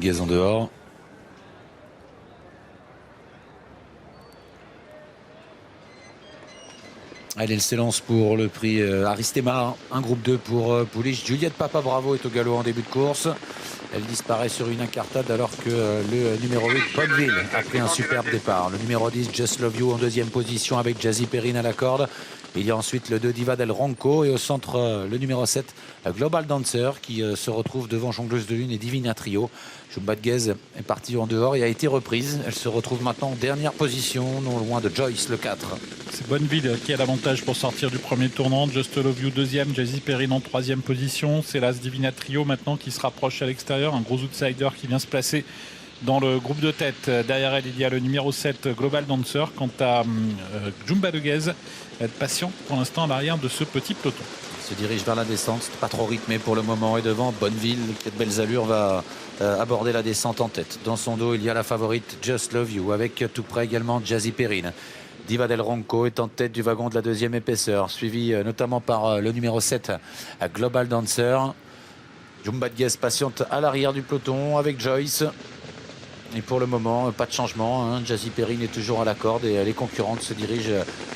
Gaz en dehors. Allez, elle s'élance pour le prix Aristemar. Un groupe 2 pour Poulich. Juliette Papa Bravo est au galop en début de course. Elle disparaît sur une incartade alors que le numéro 8, Bonneville, a pris un superbe départ. Le numéro 10, Just Love You en deuxième position avec Jazzy Perrine à la corde. Il y a ensuite le 2, Diva del Ronco, et au centre le numéro 7, Global Dancer, qui se retrouve devant Jongleuse de Lune et Divina Trio. Jumbadguez est partie en dehors et a été reprise. Elle se retrouve maintenant en dernière position, non loin de Joyce, le 4. C'est Bonneville qui a l'avantage pour sortir du premier tournant. Just Love You deuxième, Jazzy Perrine en troisième position. C'est l'As Divina Trio maintenant qui se rapproche à l'extérieur. Un gros outsider qui vient se placer dans le groupe de tête. Derrière elle, il y a le numéro 7, Global Dancer. Quant à Jumbadguez, être patient pour l'instant à l'arrière de ce petit peloton. Il se dirige vers la descente, pas trop rythmé pour le moment. Et devant, Bonneville, qui a de belles allures, va aborder la descente en tête. Dans son dos, il y a la favorite Just Love You, avec tout près également Jazzy Perrine. Diva del Ronco est en tête du wagon de la deuxième épaisseur, suivi notamment par le numéro 7, Global Dancer. Jumbadguez patiente à l'arrière du peloton avec Joyce. Et pour le moment, pas de changement. Jazzy Perrine est toujours à la corde et les concurrentes se dirigent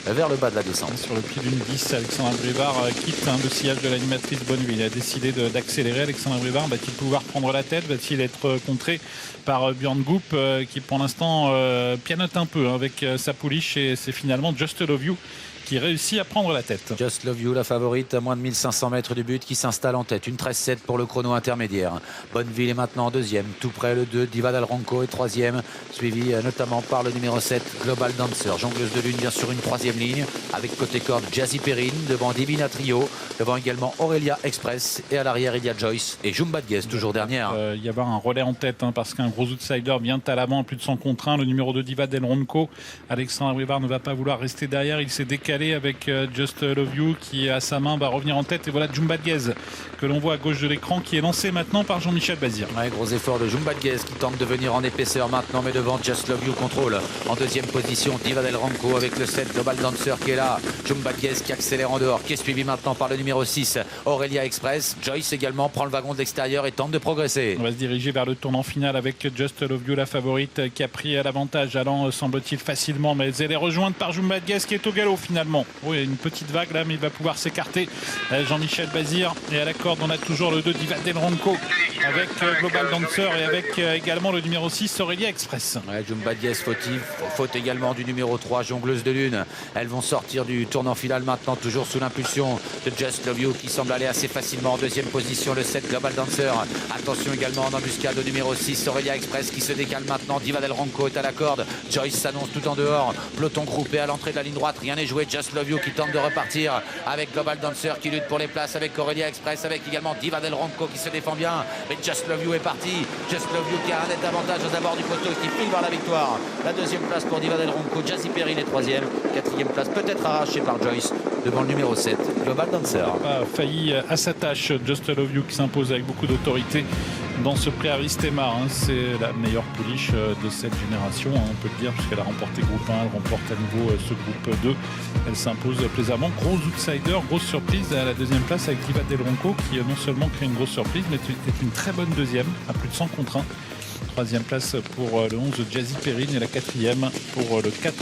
vers le bas de la descente. Sur le pied d'une 10, Alexandra Brivard quitte le sillage de l'animatrice Bonneville. Il a décidé d'accélérer. Alexandra Brivard va-t-il pouvoir prendre la tête? Va-t-il être contré par Björn Goop qui pour l'instant pianote un peu avec sa pouliche, et c'est finalement Just Love You qui réussit à prendre la tête. Just Love You, la favorite, à moins de 1500 mètres du but, qui s'installe en tête. Une 13-7 pour le chrono intermédiaire. Bonneville est maintenant en deuxième. Tout près, le 2, Diva del Ronco est troisième, suivi notamment par le numéro 7, Global Dancer. Jongleuse de Lune vient sur une troisième ligne, avec côté corde Jazzy Perrine, devant Divina Trio, devant également Aurelia Express, et à l'arrière il y a Joyce et Jumbadguez, toujours dernière. Il y avoir un relais en tête, parce qu'un gros outsider vient à l'avant, plus de 100 contre 1. Le numéro 2, Diva del Ronco. Alexandra Brivard ne va pas vouloir rester derrière. Il s'est décalé avec Just Love You qui à sa main va revenir en tête, et voilà Jumbadguez que l'on voit à gauche de l'écran qui est lancé maintenant par Jean-Michel Bazir. Ouais, gros effort de Jumbadguez qui tente de venir en épaisseur maintenant, mais devant Just Love You contrôle en deuxième position Diva del Ronco avec le 7 Global Dancer qui est là. Jumbadguez qui accélère en dehors, qui est suivi maintenant par le numéro 6 Aurelia Express. Joyce également prend le wagon de l'extérieur et tente de progresser. On va se diriger vers le tournant final avec Just Love You, la favorite, qui a pris l'avantage allant semble-t-il facilement, mais elle est rejointe par Jumbadguez qui est au galop finalement. Oui, il y a une petite vague là, mais il va pouvoir s'écarter. Jean-Michel Bazir, et à la corde on a toujours le 2 Diva del Ronco avec Global Dancer, et avec également le numéro 6 Aurelia Express. Ouais, Jumbadguez fautive, faute également du numéro 3 Jongleuse de Lune. Elles vont sortir du tournant final maintenant, toujours sous l'impulsion de Just Love You qui semble aller assez facilement en deuxième position, le 7 Global Dancer. Attention également en embuscade au numéro 6 Aurelia Express qui se décale maintenant. Diva del Ronco est à la corde. Joyce s'annonce tout en dehors. Peloton groupé à l'entrée de la ligne droite, rien n'est joué. Just Love You qui tente de repartir avec Global Dancer qui lutte pour les places avec Aurelia Express, avec également Diva del Ronco qui se défend bien. Mais Just Love You est parti. Just Love You qui a un net d'avantage aux abords du poteau et qui file vers la victoire. La deuxième place pour Diva del Ronco. Jazzy Perrine est troisième. Quatrième place peut-être arrachée par Joyce devant le numéro 7 Global Dancer. A failli à sa tâche. Just Love You qui s'impose avec beaucoup d'autorité dans ce prix Aristemar. C'est la meilleure pouliche de cette génération, on peut le dire, puisqu'elle a remporté groupe 1, elle remporte à nouveau ce groupe 2. Elle s'impose plaisamment. Gros outsider, grosse surprise à la deuxième place avec Diva del Ronco qui non seulement crée une grosse surprise, mais est une très bonne deuxième à plus de 100 contre 1. Troisième place pour le 11 Jazzy Perrine et la quatrième pour le 4